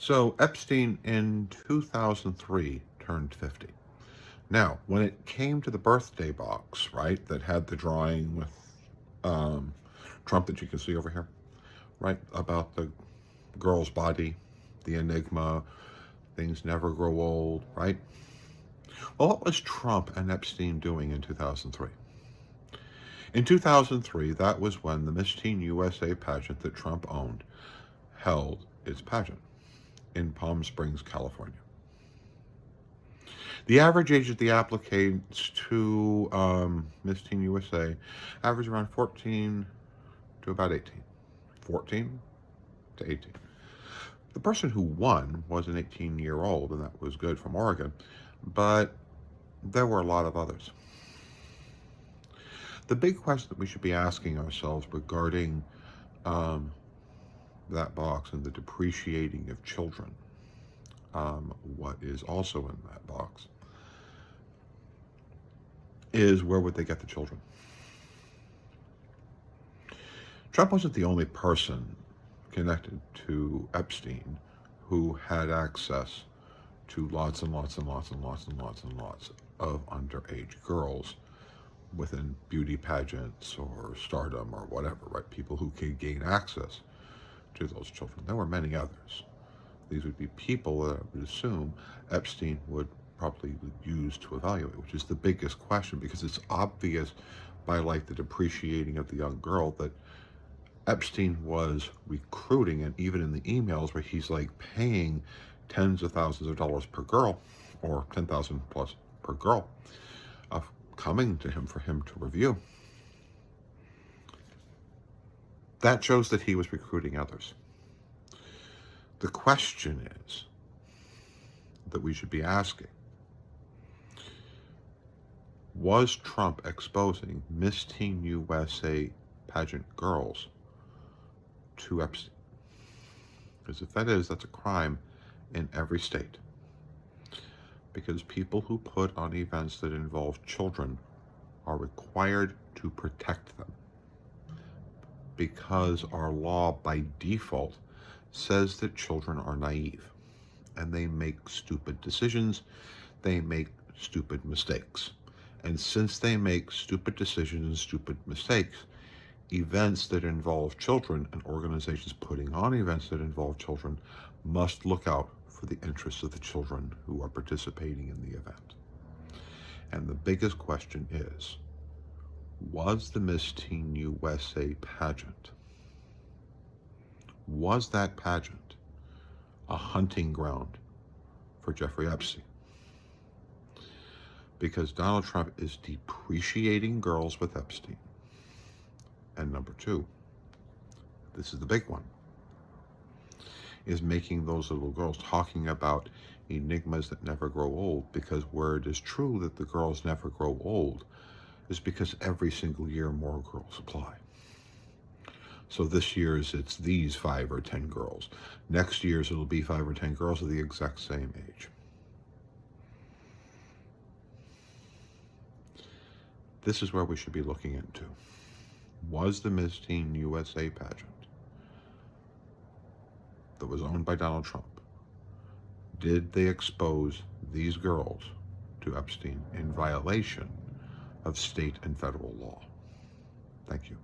So Epstein in 2003 turned 50. Now, when it came to the birthday box, right, that had the drawing with um, Trump that you can see over here, right, about the girl's body, the enigma, things never grow old, right? Well, what was Trump and Epstein doing in 2003? In 2003, that was when the Miss Teen USA pageant that Trump owned held its pageant in Palm Springs, California. The average age of the applicants to Miss Teen USA averaged around 14 to about 18. 14 to 18. The person who won was an 18-year-old, and that was good from Oregon, but there were a lot of others. The big question that we should be asking ourselves regarding um, that box and the depreciating of children, what is also in that box, is where would they get the children? Trump wasn't the only person connected to Epstein who had access to lots and lots and lots and lots and lots and lots of underage girls within beauty pageants or stardom or whatever, right? People who could gain access to those children. There were many others. These would be people that I would assume Epstein would probably use to evaluate, which is the biggest question because it's obvious by like the depreciating of the young girl that Epstein was recruiting, and even in the emails where he's like paying tens of thousands of dollars per girl, or 10,000 plus per girl, of coming to him for him to review. That shows that he was recruiting others. The question is that we should be asking: was Trump exposing Miss Teen USA pageant girls to Epstein? Because if that is, that's a crime in every state. Because people who put on events that involve children are required to protect them. Because our law by default says that children are naive and they make stupid decisions, they make stupid mistakes. And since they make stupid decisions and stupid mistakes, events that involve children and organizations putting on events that involve children must look out for the interests of the children who are participating in the event. And the biggest question is, was the Miss Teen USA pageant, was that pageant a hunting ground for Jeffrey Epstein? Because Donald Trump is depreciating girls with Epstein. And number two, this is the big one, is making those little girls talking about enigmas that never grow old, because where it is true that the girls never grow old is because every single year more girls apply. So this year's it's these 5 or 10 girls. Next year's it'll be 5 or 10 girls of the exact same age. This is where we should be looking into. Was the Miss Teen USA pageant that was owned by Donald Trump, did they expose these girls to Epstein in violation of state and federal law? Thank you.